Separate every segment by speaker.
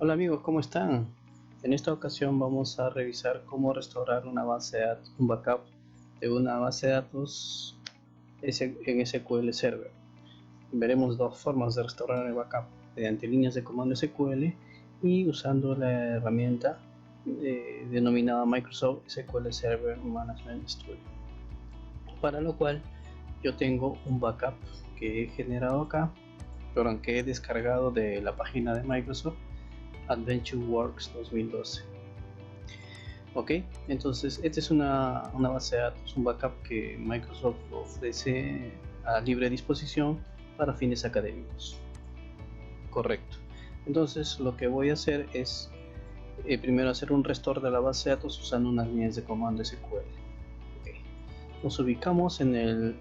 Speaker 1: Hola amigos, ¿cómo están? En esta ocasión vamos a revisar cómo restaurar una base de datos, un backup de una base de datos en SQL Server. Veremos dos formas de restaurar el backup, mediante líneas de comando SQL y usando la herramienta denominada Microsoft SQL Server Management Studio. Para lo cual yo tengo un backup que he generado acá, que he descargado de la página de Microsoft AdventureWorks 2012. Ok, entonces esta es una base de datos, un backup que Microsoft ofrece a libre disposición para fines académicos. Correcto. Entonces lo que voy a hacer es primero hacer un restore de la base de datos usando unas líneas de comando SQL. Okay. Nos ubicamos en el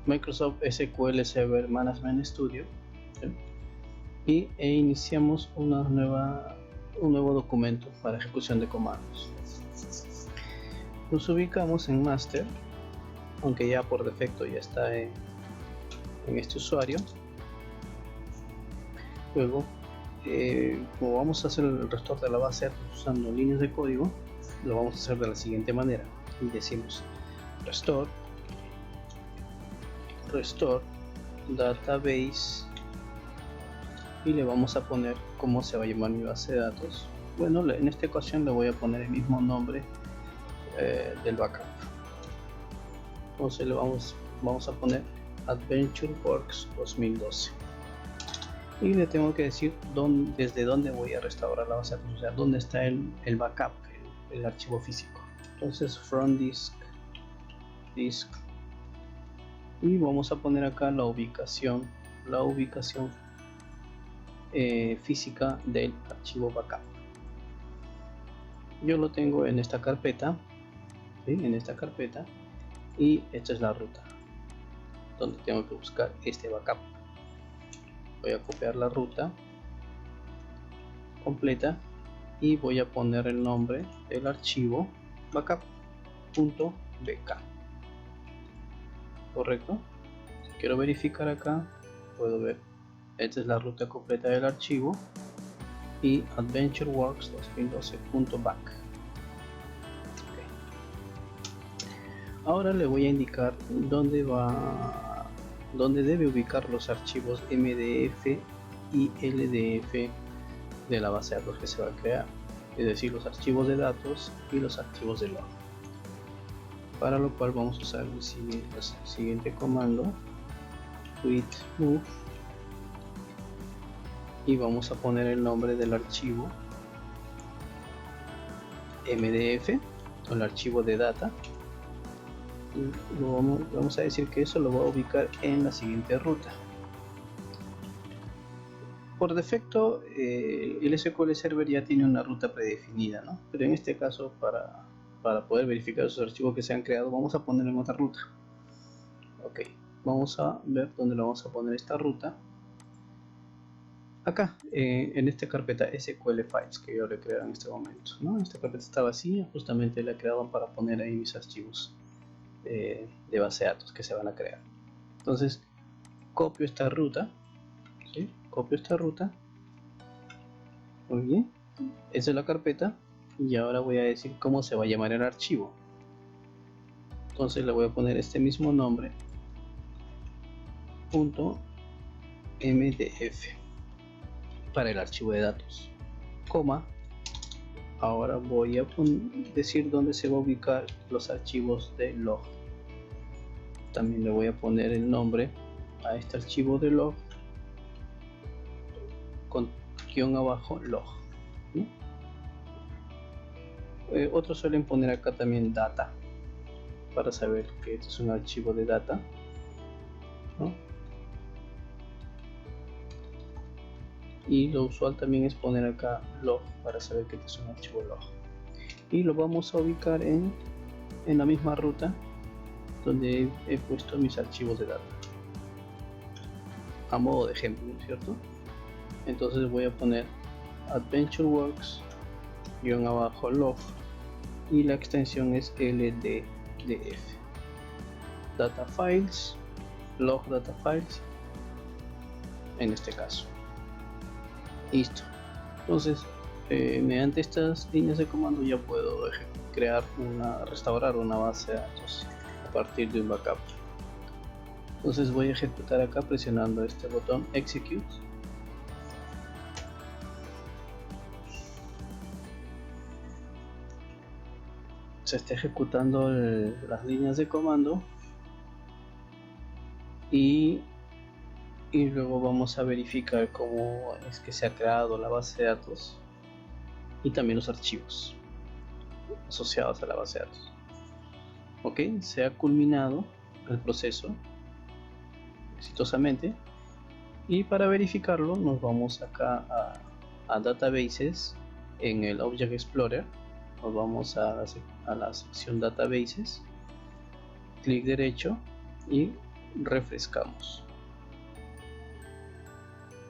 Speaker 1: Microsoft SQL Server Management Studio, ¿sí? E iniciamos un nuevo documento para ejecución de comandos. Nos ubicamos en master, aunque ya por defecto ya está en este usuario. Luego, como vamos a hacer el restore de la base de datos usando líneas de código, lo vamos a hacer de la siguiente manera. Y decimos restore database y le vamos a poner cómo se va a llamar mi base de datos. Bueno, en esta ocasión le voy a poner el mismo nombre del backup. Entonces le vamos a poner AdventureWorks 2012 y le tengo que decir desde dónde voy a restaurar la base de datos, o sea, dónde está el backup, el archivo físico. Entonces from disk y vamos a poner acá la ubicación física del archivo backup. Yo lo tengo en esta carpeta, ¿sí? En esta carpeta, y esta es la ruta donde tengo que buscar este backup. Voy a copiar la ruta completa y voy a poner el nombre del archivo backup.bk. Correcto. Si quiero verificar acá, puedo ver, esta es la ruta completa del archivo y AdventureWorks 2012.back. Okay. Ahora le voy a indicar dónde debe ubicar los archivos MDF y LDF de la base de datos que se va a crear, es decir, los archivos de datos y los archivos de log. Para lo cual vamos a usar el siguiente comando, with move, y vamos a poner el nombre del archivo MDF o el archivo de data. Y vamos a decir que eso lo voy a ubicar en la siguiente ruta. Por defecto el SQL Server ya tiene una ruta predefinida, ¿no? Pero en este caso, para poder verificar esos archivos que se han creado, vamos a poner en otra ruta. Ok, vamos a ver dónde le vamos a poner esta ruta. Acá, en esta carpeta SQL Files que yo le he creado en este momento, ¿no? Esta carpeta está vacía, justamente la he creado para poner ahí mis archivos de base de datos que se van a crear. Entonces, copio esta ruta, ¿sí? Copio esta ruta. Muy bien, esa es la carpeta y ahora voy a decir cómo se va a llamar el archivo. Entonces le voy a poner este mismo nombre, .mdf, para el archivo de datos, coma. Ahora voy a decir dónde se va a ubicar los archivos de log. También le voy a poner el nombre a este archivo de log con guión abajo log, ¿no? Otros suelen poner acá también data para saber que este es un archivo de data, ¿no? Y lo usual también es poner acá log para saber que este es un archivo log. Y lo vamos a ubicar en la misma ruta donde he puesto mis archivos de data, a modo de ejemplo, ¿no es cierto? Entonces voy a poner AdventureWorks _log y la extensión es LDDF, data files, log data files en este caso. Listo. Entonces Mediante estas líneas de comando ya puedo restaurar una base de datos a partir de un backup. Entonces voy a ejecutar acá presionando este botón Execute. Se está ejecutando las líneas de comando y luego vamos a verificar cómo es que se ha creado la base de datos y también los archivos asociados a la base de datos. Ok, se ha culminado el proceso exitosamente, y para verificarlo nos vamos acá a Databases. En el Object Explorer nos vamos a la sección Databases, clic derecho y refrescamos,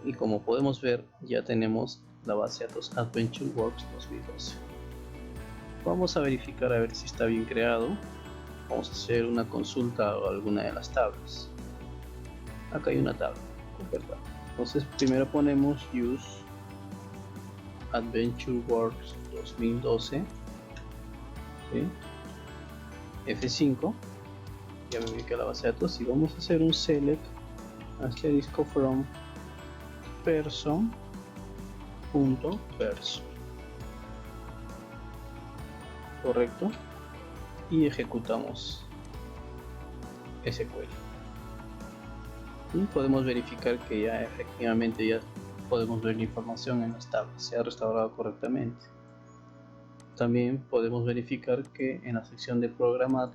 Speaker 1: y como podemos ver ya tenemos la base de datos AdventureWorks 2012. Vamos a verificar a ver si está bien creado. Vamos a hacer una consulta a alguna de las tablas. Acá hay una tabla, ¿verdad? Entonces primero ponemos use AdventureWorks 2012, ¿sí? F5, ya me ubiqué a la base de datos y vamos a hacer un select asterisco from person.person, correcto, y ejecutamos SQL. Y podemos verificar que ya efectivamente ya podemos ver la información en las tablas, se ha restaurado correctamente. También podemos verificar que en la sección de programas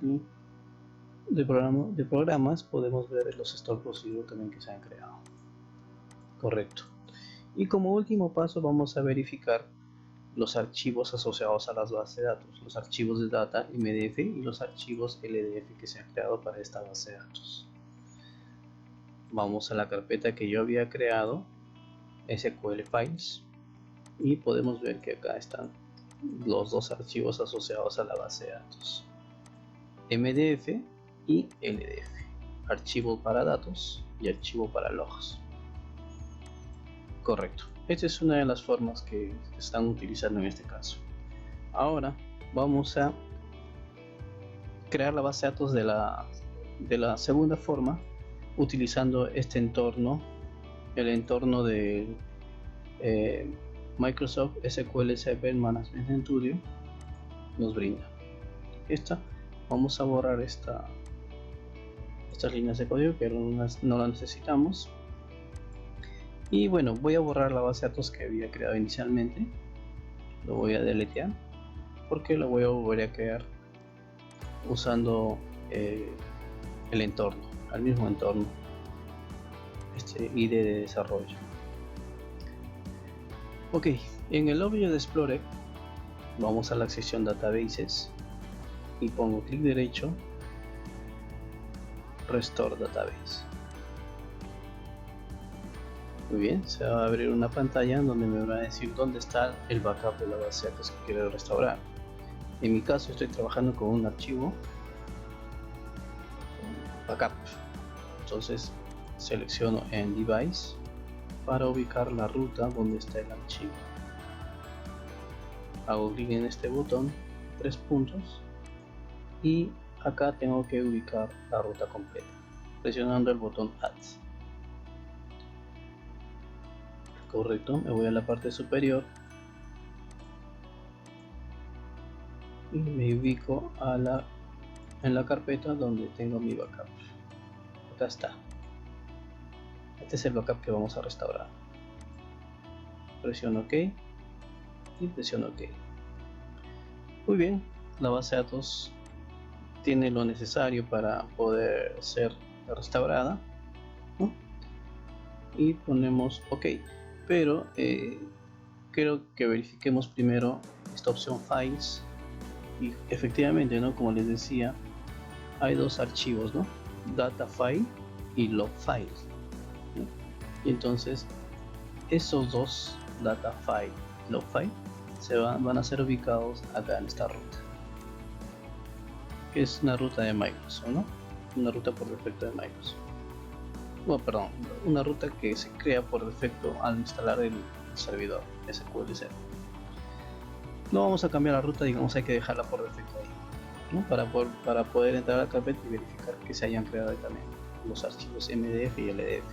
Speaker 1: podemos ver los store procedure también que se han creado. Correcto. Y como último paso vamos a verificar los archivos asociados a las bases de datos, los archivos de data MDF y los archivos LDF que se han creado para esta base de datos. Vamos a la carpeta que yo había creado, SQL Files, y podemos ver que acá están los dos archivos asociados a la base de datos, MDF y LDF, archivo para datos y archivo para logs. Correcto, esta es una de las formas que se están utilizando en este caso. Ahora vamos a crear la base de datos de la segunda forma, utilizando este entorno, el entorno de Microsoft SQL Server Management Studio nos brinda. Vamos a borrar estas líneas de código que no las necesitamos. Y bueno, voy a borrar la base de datos que había creado inicialmente. Lo voy a deletear porque lo voy a volver a crear usando el entorno, al mismo entorno, este ID de desarrollo. Ok, en el Object Explorer vamos a la sección Databases y pongo clic derecho, Restore Database. Muy bien, se va a abrir una pantalla donde me va a decir dónde está el backup de la base de datos que quiero restaurar. En mi caso estoy trabajando con un archivo backup, entonces selecciono en Device para ubicar la ruta donde está el archivo. Hago clic en este botón, 3 puntos, y acá tengo que ubicar la ruta completa presionando el botón Add. Correcto, me voy a la parte superior y me ubico en la carpeta donde tengo mi backup. Acá está. Este es el backup que vamos a restaurar. Presiono OK y presiono OK. Muy bien, la base de datos tiene lo necesario para poder ser restaurada, ¿no? Y ponemos OK, pero creo que verifiquemos primero esta opción Files, y efectivamente, ¿no? Como les decía, hay dos archivos, ¿no? Data File y Log File, ¿no? Y entonces esos dos, Data File y Log File, van a ser ubicados acá en esta ruta, que es una ruta de Microsoft, ¿no? Una ruta por defecto de Microsoft. Bueno, perdón, una ruta que se crea por defecto al instalar el servidor SQL Server. No vamos a cambiar la ruta, digamos, hay que dejarla por defecto ahí, ¿no? Para poder entrar a la carpeta y verificar que se hayan creado también los archivos MDF y LDF.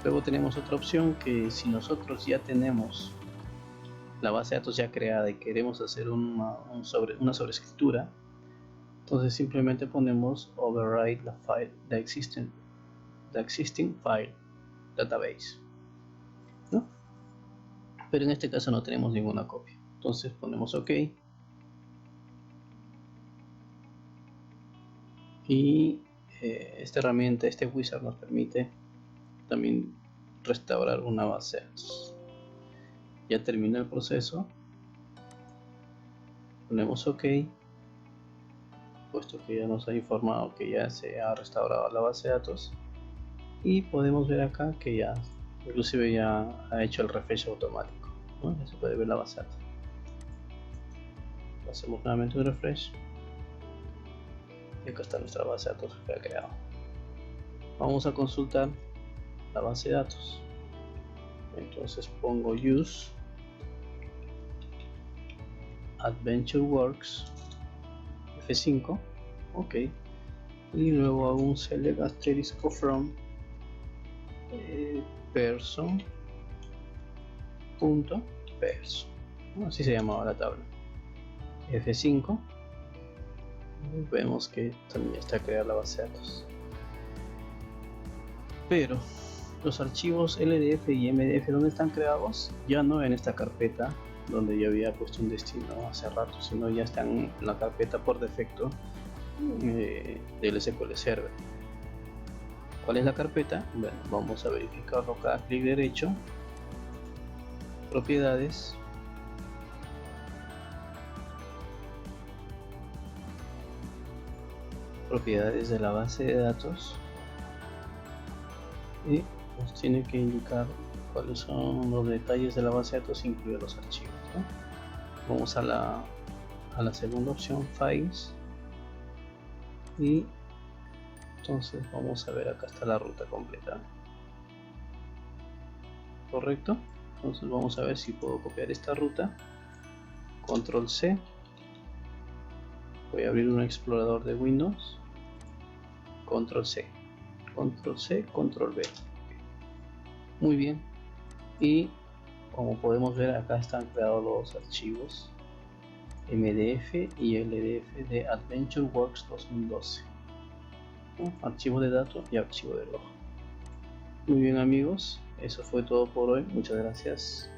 Speaker 1: Luego tenemos otra opción, que si nosotros ya tenemos la base de datos ya creada y queremos hacer una sobreescritura, entonces simplemente ponemos override the existing file database, ¿no? Pero en este caso no tenemos ninguna copia, entonces ponemos OK y esta herramienta, este wizard, nos permite también restaurar una base de datos. Ya terminó el proceso, ponemos OK, puesto que ya nos ha informado que ya se ha restaurado la base de datos, y podemos ver acá que ya inclusive ya ha hecho el refresh automático, ¿no? Ya se puede ver la base de datos. Hacemos nuevamente un refresh y acá está nuestra base de datos que ha creado. Vamos a consultar la base de datos, entonces pongo use AdventureWorks F5, ok, y luego hago un select asterisco from person.person, así se llamaba la tabla, F5. Vemos que también está creada la base de datos, pero los archivos LDF y MDF, ¿dónde están creados? Ya no en esta carpeta donde yo había puesto un destino hace rato, sino ya están en la carpeta por defecto del SQL Server. ¿Cuál es la carpeta? Bueno, vamos a verificarlo acá, clic derecho, propiedades, propiedades de la base de datos, y nos tiene que indicar cuáles son los detalles de la base de datos, incluidos los archivos, ¿no? Vamos a la segunda opción, Files, y entonces vamos a ver, acá está la ruta completa, correcto. Entonces vamos a ver si puedo copiar esta ruta, control C, voy a abrir un explorador de Windows, control C, control C, control V, muy bien. Y como podemos ver, acá están creados los archivos MDF y LDF de AdventureWorks 2012, ¿no? Archivo de datos y archivo de log. Muy bien amigos, eso fue todo por hoy, muchas gracias.